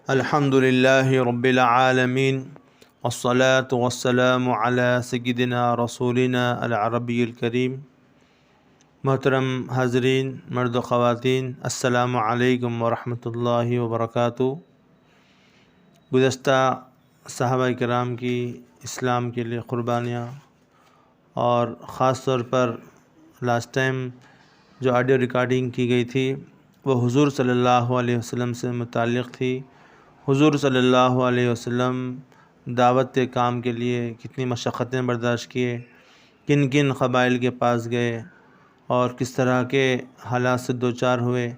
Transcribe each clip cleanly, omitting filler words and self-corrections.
الحمد للہ رب العالمین والصلاة والسلام علی سیدنا رسولنا العربی الکریم۔ محترم حاضرین، مرد و خواتین، السلام علیکم ورحمۃ اللہ وبرکاتہ۔ گزشتہ صحابہ کرام کی اسلام کے لیے قربانیاں، اور خاص طور پر لاسٹ ٹائم جو آڈیو ریکارڈنگ کی گئی تھی وہ حضور صلی اللہ علیہ وسلم سے متعلق تھی۔ حضور صلی اللہ علیہ وسلم دعوت کے کام کے لیے کتنی مشقتیں برداشت کیے، کن کن قبائل کے پاس گئے اور کس طرح کے حالات سے دوچار ہوئے،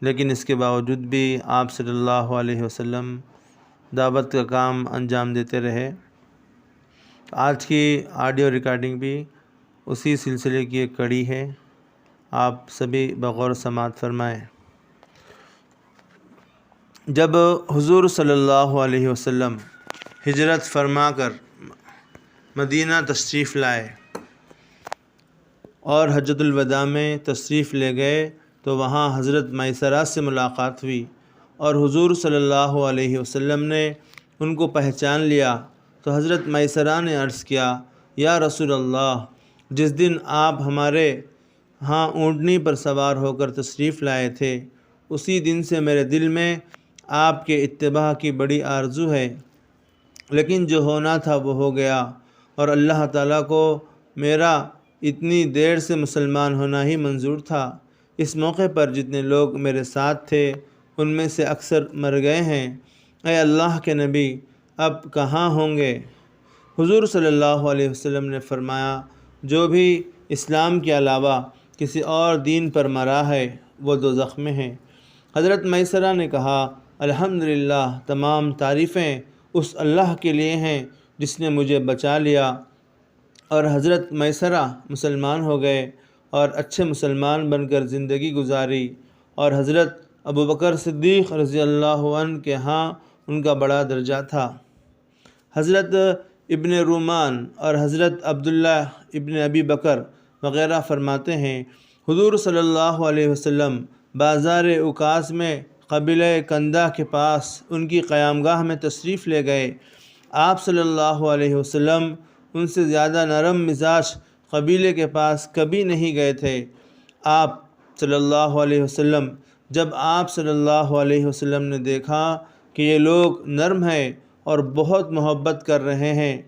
لیکن اس کے باوجود بھی آپ صلی اللہ علیہ وسلم دعوت کا کام انجام دیتے رہے۔ آج کی آڈیو ریکارڈنگ بھی اسی سلسلے کی ایک کڑی ہے، آپ سبھی بغور سماعت فرمائیں۔ جب حضور صلی اللہ علیہ وسلم ہجرت فرما کر مدینہ تشریف لائے اور حجۃ الوداع میں تشریف لے گئے تو وہاں حضرت میسرہ سے ملاقات ہوئی، اور حضور صلی اللہ علیہ وسلم نے ان کو پہچان لیا تو حضرت میسرہ نے عرض کیا، یا رسول اللہ، جس دن آپ ہمارے ہاں اونٹنی پر سوار ہو کر تشریف لائے تھے، اسی دن سے میرے دل میں آپ کے اتباع کی بڑی آرزو ہے، لیکن جو ہونا تھا وہ ہو گیا، اور اللہ تعالیٰ کو میرا اتنی دیر سے مسلمان ہونا ہی منظور تھا۔ اس موقع پر جتنے لوگ میرے ساتھ تھے ان میں سے اکثر مر گئے ہیں، اے اللہ کے نبی اب کہاں ہوں گے؟ حضور صلی اللہ علیہ وسلم نے فرمایا، جو بھی اسلام کے علاوہ کسی اور دین پر مرا ہے وہ دوزخ میں ہے۔ حضرت میسرہ نے کہا، الحمدللہ، تمام تعریفیں اس اللہ کے لیے ہیں جس نے مجھے بچا لیا، اور حضرت میسرہ مسلمان ہو گئے اور اچھے مسلمان بن کر زندگی گزاری، اور حضرت ابوبکر صدیق رضی اللہ عنہ کے ہاں ان کا بڑا درجہ تھا۔ حضرت ابن رومان اور حضرت عبداللہ ابن ابی بکر وغیرہ فرماتے ہیں، حضور صلی اللہ علیہ وسلم بازار اوکاس میں قبیلہ کندہ کے پاس ان کی قیامگاہ میں تشریف لے گئے۔ آپ صلی اللہ علیہ وسلم ان سے زیادہ نرم مزاج قبیلے کے پاس کبھی نہیں گئے تھے۔ آپ صلی اللہ علیہ وسلم جب آپ صلی اللہ علیہ وسلم نے دیکھا کہ یہ لوگ نرم ہیں اور بہت محبت کر رہے ہیں،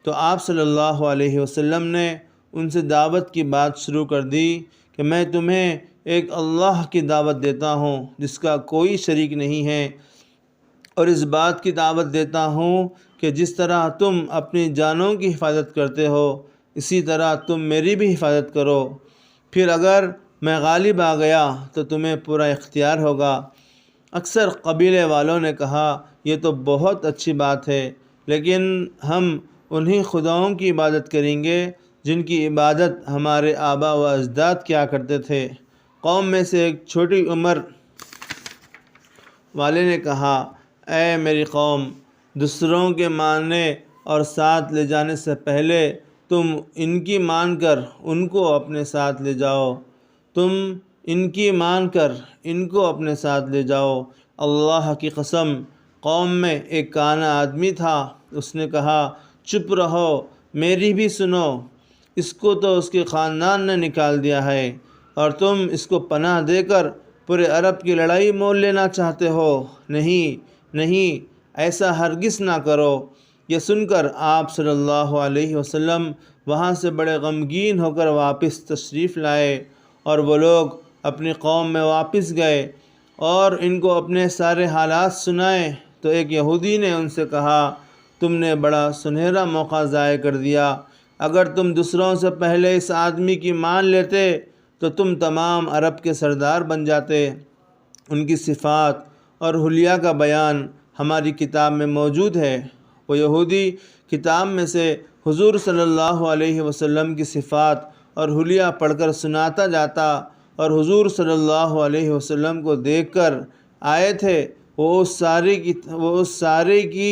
تو آپ صلی اللہ علیہ وسلم نے ان سے دعوت کی بات شروع کر دی کہ میں تمہیں ایک اللہ کی دعوت دیتا ہوں جس کا کوئی شریک نہیں ہے، اور اس بات کی دعوت دیتا ہوں کہ جس طرح تم اپنی جانوں کی حفاظت کرتے ہو اسی طرح تم میری بھی حفاظت کرو، پھر اگر میں غالب آ گیا تو تمہیں پورا اختیار ہوگا۔ اکثر قبیلے والوں نے کہا، یہ تو بہت اچھی بات ہے، لیکن ہم انہی خداؤں کی عبادت کریں گے جن کی عبادت ہمارے آبا و اجداد کیا کرتے تھے۔ قوم میں سے ایک چھوٹی عمر والے نے کہا، اے میری قوم، دوسروں کے ماننے اور ساتھ لے جانے سے پہلے تم ان کی مان کر ان کو اپنے ساتھ لے جاؤ، تم ان کی مان کر ان کو اپنے ساتھ لے جاؤ۔ اللہ کی قسم، قوم میں ایک کانا آدمی تھا، اس نے کہا، چپ رہو، میری بھی سنو، اس کو تو اس کے خاندان نے نکال دیا ہے، اور تم اس کو پناہ دے کر پورے عرب کی لڑائی مول لینا چاہتے ہو؟ نہیں نہیں، ایسا ہرگز نہ کرو۔ یہ سن کر آپ صلی اللہ علیہ وسلم وہاں سے بڑے غمگین ہو کر واپس تشریف لائے، اور وہ لوگ اپنی قوم میں واپس گئے اور ان کو اپنے سارے حالات سنائے تو ایک یہودی نے ان سے کہا، تم نے بڑا سنہرا موقع ضائع کر دیا، اگر تم دوسروں سے پہلے اس آدمی کی مان لیتے تو تم تمام عرب کے سردار بن جاتے۔ ان کی صفات اور حلیہ کا بیان ہماری کتاب میں موجود ہے۔ وہ یہودی کتاب میں سے حضور صلی اللہ علیہ وسلم کی صفات اور حلیہ پڑھ کر سناتا جاتا، اور حضور صلی اللہ علیہ وسلم کو دیکھ کر آئے تھے وہ اس سارے کی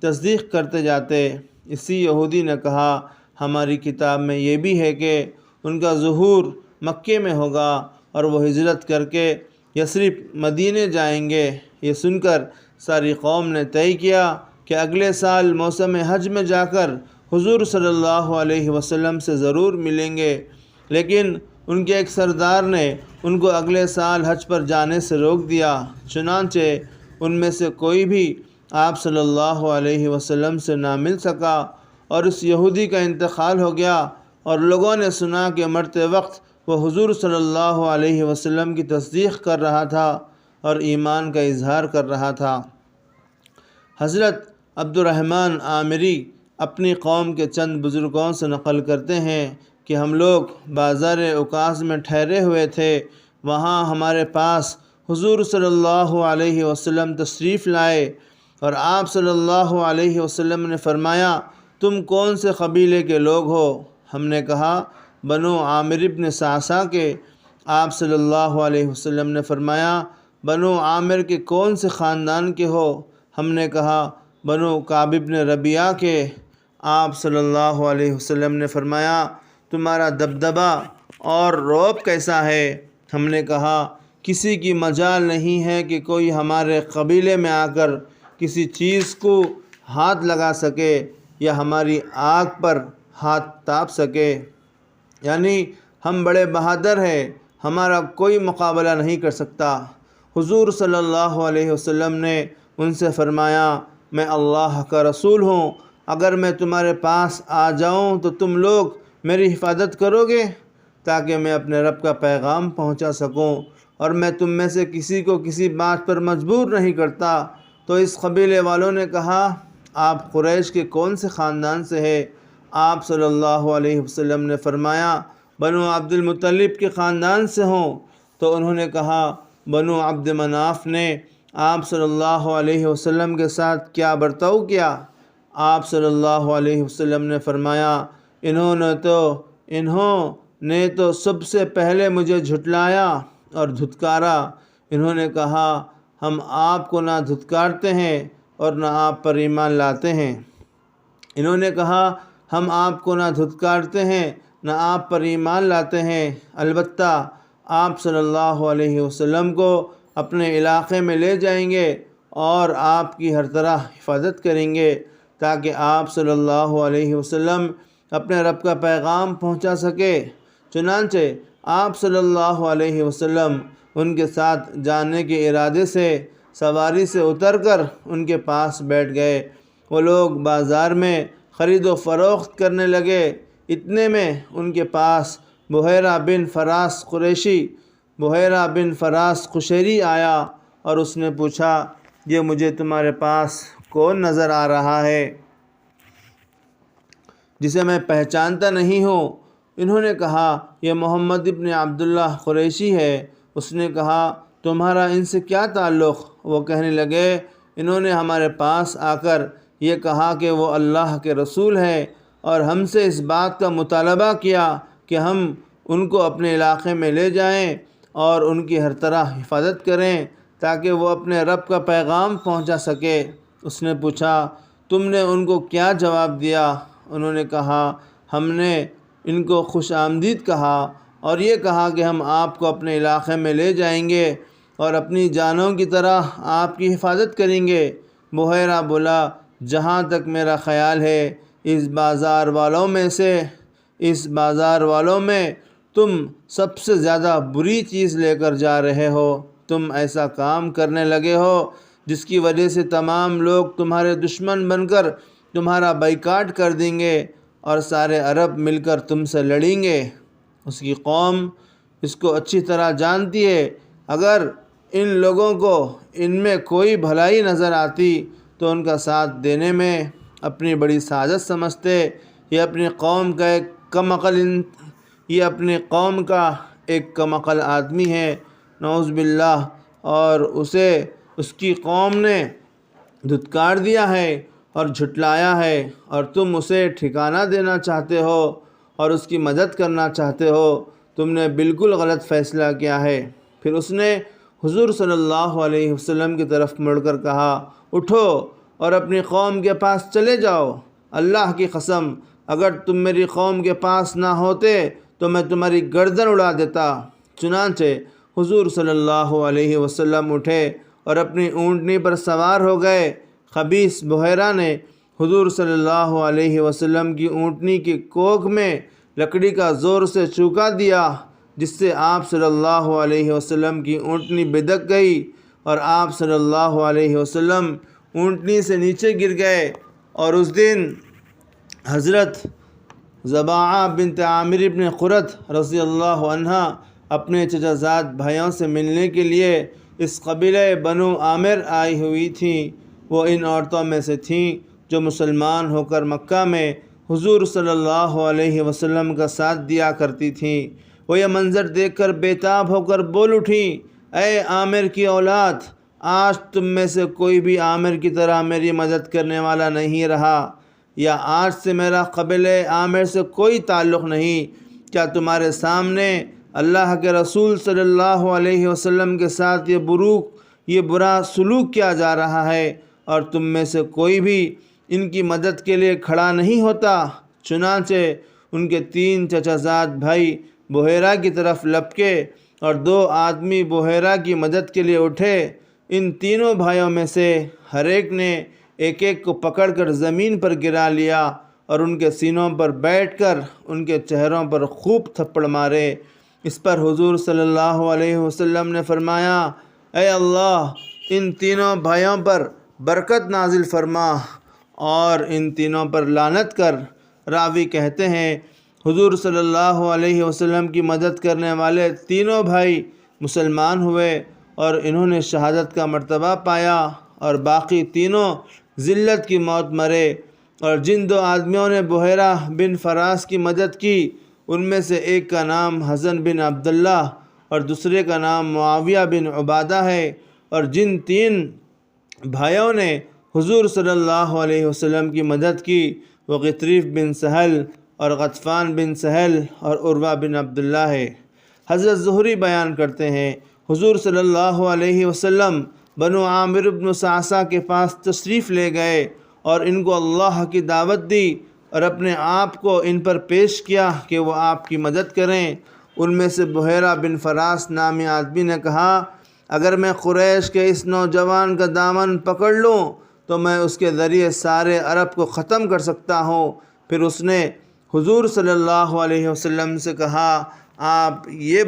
تصدیق کرتے جاتے۔ اسی یہودی نے کہا، ہماری کتاب میں یہ بھی ہے کہ ان کا ظہور مکے میں ہوگا، اور وہ ہجرت کر کے یثرب مدینے جائیں گے۔ یہ سن کر ساری قوم نے طے کیا کہ اگلے سال موسم حج میں جا کر حضور صلی اللہ علیہ وسلم سے ضرور ملیں گے، لیکن ان کے ایک سردار نے ان کو اگلے سال حج پر جانے سے روک دیا۔ چنانچہ ان میں سے کوئی بھی آپ صلی اللہ علیہ وسلم سے نہ مل سکا، اور اس یہودی کا انتقال ہو گیا، اور لوگوں نے سنا کہ مرتے وقت وہ حضور صلی اللہ علیہ وسلم کی تصدیق کر رہا تھا اور ایمان کا اظہار کر رہا تھا۔ حضرت عبد الرحمن عامری اپنی قوم کے چند بزرگوں سے نقل کرتے ہیں کہ ہم لوگ بازار عکاظ میں ٹھہرے ہوئے تھے، وہاں ہمارے پاس حضور صلی اللہ علیہ وسلم تشریف لائے، اور آپ صلی اللہ علیہ وسلم نے فرمایا، تم کون سے قبیلے کے لوگ ہو؟ ہم نے کہا، بنو عامر ابن صعصع کے۔ آپ صلی اللہ علیہ وسلم نے فرمایا، بنو عامر کے کون سے خاندان کے ہو؟ ہم نے کہا، بنو کعب ابن ربیعہ کے۔ آپ صلی اللہ علیہ وسلم نے فرمایا، تمہارا دبدبہ اور رعب کیسا ہے؟ ہم نے کہا، کسی کی مجال نہیں ہے کہ کوئی ہمارے قبیلے میں آ کر کسی چیز کو ہاتھ لگا سکے یا ہماری آگ پر ہاتھ تاپ سکے، یعنی ہم بڑے بہادر ہیں، ہمارا کوئی مقابلہ نہیں کر سکتا۔ حضور صلی اللہ علیہ وسلم نے ان سے فرمایا، میں اللہ کا رسول ہوں، اگر میں تمہارے پاس آ جاؤں تو تم لوگ میری حفاظت کرو گے تاکہ میں اپنے رب کا پیغام پہنچا سکوں، اور میں تم میں سے کسی کو کسی بات پر مجبور نہیں کرتا۔ تو اس قبیلے والوں نے کہا، آپ قریش کے کون سے خاندان سے ہے؟ آپ صلی اللہ علیہ وسلم نے فرمایا، بنو عبد المطلب کے خاندان سے ہوں۔ تو انہوں نے کہا، بنو عبد مناف نے آپ صلی اللہ علیہ وسلم کے ساتھ کیا برتاؤ کیا؟ آپ صلی اللہ علیہ وسلم نے فرمایا، انہوں نے تو سب سے پہلے مجھے جھٹلایا اور دھتکارا۔ انہوں نے کہا، ہم آپ کو نہ دھتکارتے ہیں اور نہ آپ پر ایمان لاتے ہیں۔ انہوں نے کہا، ہم آپ کو نہ دھتکارتے ہیں نہ آپ پر ایمان لاتے ہیں، البتہ آپ صلی اللہ علیہ وسلم کو اپنے علاقے میں لے جائیں گے اور آپ کی ہر طرح حفاظت کریں گے تاکہ آپ صلی اللہ علیہ وسلم اپنے رب کا پیغام پہنچا سکے۔ چنانچہ آپ صلی اللہ علیہ وسلم ان کے ساتھ جانے کے ارادے سے سواری سے اتر کر ان کے پاس بیٹھ گئے۔ وہ لوگ بازار میں خرید و فروخت کرنے لگے، اتنے میں ان کے پاس بحیرہ بن فراس قشیری آیا اور اس نے پوچھا، یہ مجھے تمہارے پاس کون نظر آ رہا ہے جسے میں پہچانتا نہیں ہوں؟ انہوں نے کہا، یہ محمد ابن عبداللہ قریشی ہے۔ اس نے کہا، تمہارا ان سے کیا تعلق؟ وہ کہنے لگے، انہوں نے ہمارے پاس آ کر یہ کہا کہ وہ اللہ کے رسول ہیں اور ہم سے اس بات کا مطالبہ کیا کہ ہم ان کو اپنے علاقے میں لے جائیں اور ان کی ہر طرح حفاظت کریں تاکہ وہ اپنے رب کا پیغام پہنچا سکے۔ اس نے پوچھا، تم نے ان کو کیا جواب دیا؟ انہوں نے کہا، ہم نے ان کو خوش آمدید کہا اور یہ کہا کہ ہم آپ کو اپنے علاقے میں لے جائیں گے اور اپنی جانوں کی طرح آپ کی حفاظت کریں گے۔ بحیرہ بولا، جہاں تک میرا خیال ہے اس بازار والوں میں تم سب سے زیادہ بری چیز لے کر جا رہے ہو۔ تم ایسا کام کرنے لگے ہو جس کی وجہ سے تمام لوگ تمہارے دشمن بن کر تمہارا بائیکاٹ کر دیں گے اور سارے عرب مل کر تم سے لڑیں گے۔ اس کی قوم اس کو اچھی طرح جانتی ہے، اگر ان لوگوں کو ان میں کوئی بھلائی نظر آتی تو ان کا ساتھ دینے میں اپنی بڑی سعادت سمجھتے۔ یہ اپنی قوم کا ایک کم عقل آدمی ہے، نعوذ باللہ، اور اسے اس کی قوم نے دھتکار دیا ہے اور جھٹلایا ہے، اور تم اسے ٹھکانہ دینا چاہتے ہو اور اس کی مدد کرنا چاہتے ہو۔ تم نے بالکل غلط فیصلہ کیا ہے۔ پھر اس نے حضور صلی اللہ علیہ وسلم کی طرف مڑ کر کہا، اٹھو اور اپنی قوم کے پاس چلے جاؤ۔ اللہ کی قسم، اگر تم میری قوم کے پاس نہ ہوتے تو میں تمہاری گردن اڑا دیتا۔ چنانچہ حضور صلی اللہ علیہ وسلم اٹھے اور اپنی اونٹنی پر سوار ہو گئے۔ خبیث بحیرہ نے حضور صلی اللہ علیہ وسلم کی اونٹنی کی کوکھ میں لکڑی کا زور سے چونکا دیا، جس سے آپ صلی اللہ علیہ وسلم کی اونٹنی بدک گئی اور آپ صلی اللہ علیہ وسلم اونٹنی سے نیچے گر گئے۔ اور اس دن حضرت زباعہ بنت عامر بن قرۃ رضی اللہ عنہ اپنے چچا زاد بھائیوں سے ملنے کے لیے اس قبیلہ بنو عامر آئی ہوئی تھیں۔ وہ ان عورتوں میں سے تھیں جو مسلمان ہو کر مکہ میں حضور صلی اللہ علیہ وسلم کا ساتھ دیا کرتی تھیں۔ وہ یہ منظر دیکھ کر بےتاب ہو کر بول اٹھیں، اے عامر کی اولاد، آج تم میں سے کوئی بھی عامر کی طرح میری مدد کرنے والا نہیں رہا، یا آج سے میرا قبیلہ عامر سے کوئی تعلق نہیں۔ کیا تمہارے سامنے اللہ کے رسول صلی اللہ علیہ وسلم کے ساتھ یہ برا سلوک کیا جا رہا ہے، اور تم میں سے کوئی بھی ان کی مدد کے لیے کھڑا نہیں ہوتا؟ چنانچہ ان کے 3 چچا زاد بھائی بحیرہ کی طرف لپکے اور 2 آدمی بحیرہ کی مدد کے لیے اٹھے۔ ان تینوں بھائیوں میں سے ہر ایک نے ایک ایک کو پکڑ کر زمین پر گرا لیا اور ان کے سینوں پر بیٹھ کر ان کے چہروں پر خوب تھپڑ مارے۔ اس پر حضور صلی اللہ علیہ وسلم نے فرمایا، اے اللہ، ان تینوں بھائیوں پر برکت نازل فرما اور ان تینوں پر لعنت کر۔ راوی کہتے ہیں حضور صلی اللہ علیہ وسلم کی مدد کرنے والے تینوں بھائی مسلمان ہوئے اور انہوں نے شہادت کا مرتبہ پایا، اور باقی تینوں ذلت کی موت مرے۔ اور جن 2 آدمیوں نے بحیرہ بن فراس کی مدد کی، ان میں سے ایک کا نام حزن بن عبداللہ اور دوسرے کا نام معاویہ بن عبادہ ہے، اور جن 3 بھائیوں نے حضور صلی اللہ علیہ وسلم کی مدد کی، وہ غطریف بن سہل اور غطفان بن سہل اور عروہ بن عبداللہ ہے۔ حضرت زہری بیان کرتے ہیں، حضور صلی اللہ علیہ وسلم بنو عامر بن صعصع کے پاس تشریف لے گئے اور ان کو اللہ کی دعوت دی اور اپنے آپ کو ان پر پیش کیا کہ وہ آپ کی مدد کریں۔ ان میں سے بحیرہ بن فراس نامی آدمی نے کہا، اگر میں قریش کے اس نوجوان کا دامن پکڑ لوں تو میں اس کے ذریعے سارے عرب کو ختم کر سکتا ہوں۔ پھر اس نے حضور صلی اللہ علیہ وسلم سے کہا، آپ یہ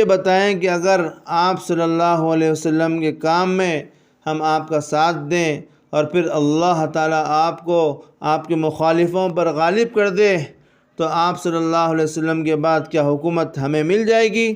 بتائیں کہ اگر آپ صلی اللہ علیہ وسلم کے کام میں ہم آپ کا ساتھ دیں اور پھر اللہ تعالیٰ آپ کو آپ کے مخالفوں پر غالب کر دے تو آپ صلی اللہ علیہ وسلم کے بعد کیا حکومت ہمیں مل جائے گی؟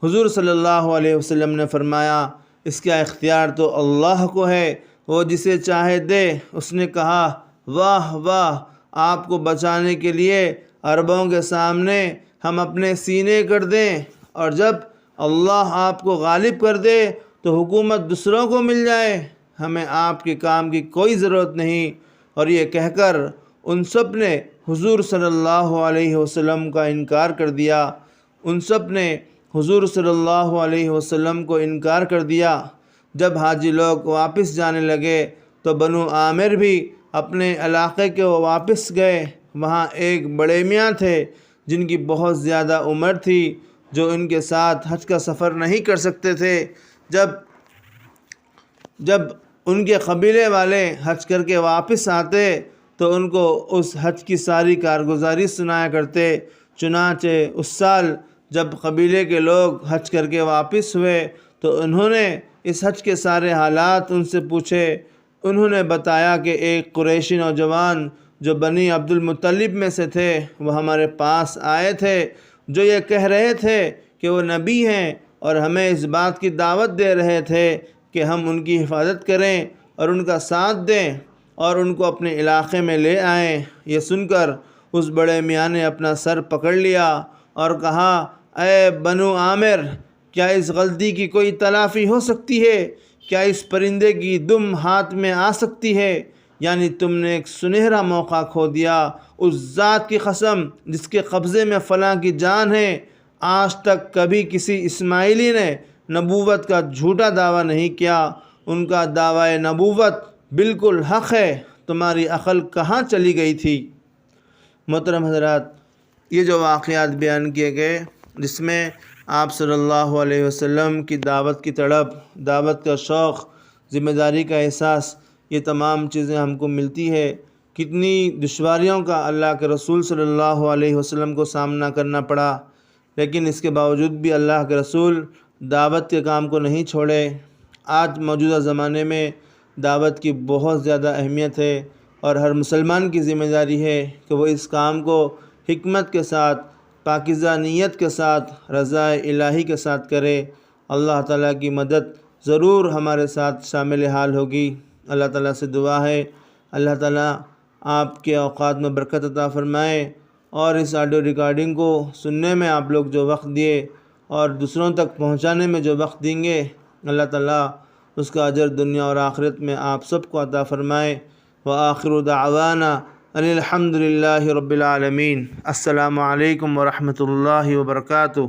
حضور صلی اللہ علیہ وسلم نے فرمایا، اس کا اختیار تو اللہ کو ہے، وہ جسے چاہے دے۔ اس نے کہا، واہ واہ، آپ کو بچانے کے لیے عربوں کے سامنے ہم اپنے سینے کر دیں، اور جب اللہ آپ کو غالب کر دے تو حکومت دوسروں کو مل جائے، ہمیں آپ کے کام کی کوئی ضرورت نہیں۔ اور یہ کہہ کر ان سب نے حضور صلی اللہ علیہ وسلم کا انکار کر دیا۔ ان سب نے حضور صلی اللہ علیہ وسلم کو انکار کر دیا۔ جب حاجی لوگ واپس جانے لگے تو بنو عامر بھی اپنے علاقے کے واپس گئے۔ وہاں ایک بڑے میاں تھے جن کی بہت زیادہ عمر تھی، جو ان کے ساتھ حج کا سفر نہیں کر سکتے تھے۔ جب ان کے قبیلے والے حج کر کے واپس آتے تو ان کو اس حج کی ساری کارگزاری سنایا کرتے۔ چنانچہ اس سال جب قبیلے کے لوگ حج کر کے واپس ہوئے تو انہوں نے اس حج کے سارے حالات ان سے پوچھے۔ انہوں نے بتایا کہ ایک قریشی نوجوان جو بنی عبد المطلب میں سے تھے، وہ ہمارے پاس آئے تھے، جو یہ کہہ رہے تھے کہ وہ نبی ہیں اور ہمیں اس بات کی دعوت دے رہے تھے کہ ہم ان کی حفاظت کریں اور ان کا ساتھ دیں اور ان کو اپنے علاقے میں لے آئیں۔ یہ سن کر اس بڑے میاں نے اپنا سر پکڑ لیا اور کہا، اے بنو عامر، کیا اس غلطی کی کوئی تلافی ہو سکتی ہے؟ کیا اس پرندے کی دم ہاتھ میں آ سکتی ہے؟ یعنی تم نے ایک سنہرا موقع کھو دیا۔ اس ذات کی قسم جس کے قبضے میں فلاں کی جان ہے، آج تک کبھی کسی اسماعیلی نے نبوت کا جھوٹا دعویٰ نہیں کیا۔ ان کا دعویٰ نبوت بالکل حق ہے، تمہاری عقل کہاں چلی گئی تھی؟ محترم حضرات، یہ جو واقعات بیان کیے گئے جس میں آپ صلی اللہ علیہ وسلم کی دعوت کی تڑپ، دعوت کا شوق، ذمہ داری کا احساس، یہ تمام چیزیں ہم کو ملتی ہے۔ کتنی دشواریوں کا اللہ کے رسول صلی اللہ علیہ وسلم کو سامنا کرنا پڑا، لیکن اس کے باوجود بھی اللہ کے رسول دعوت کے کام کو نہیں چھوڑے۔ آج موجودہ زمانے میں دعوت کی بہت زیادہ اہمیت ہے، اور ہر مسلمان کی ذمہ داری ہے کہ وہ اس کام کو حکمت کے ساتھ، پاکیزہ نیت کے ساتھ، رضا الہی کے ساتھ کرے۔ اللہ تعالیٰ کی مدد ضرور ہمارے ساتھ شامل حال ہوگی۔ اللہ تعالیٰ سے دعا ہے اللہ تعالیٰ آپ کے اوقات میں برکت عطا فرمائے، اور اس آڈیو ریکارڈنگ کو سننے میں آپ لوگ جو وقت دیے اور دوسروں تک پہنچانے میں جو وقت دیں گے، اللہ تعالیٰ اس کا اجر دنیا اور آخرت میں آپ سب کو عطا فرمائے۔ وآخر دعوانا ان الحمد للہ رب العالمین۔ السلام علیکم ورحمۃ اللہ وبرکاتہ۔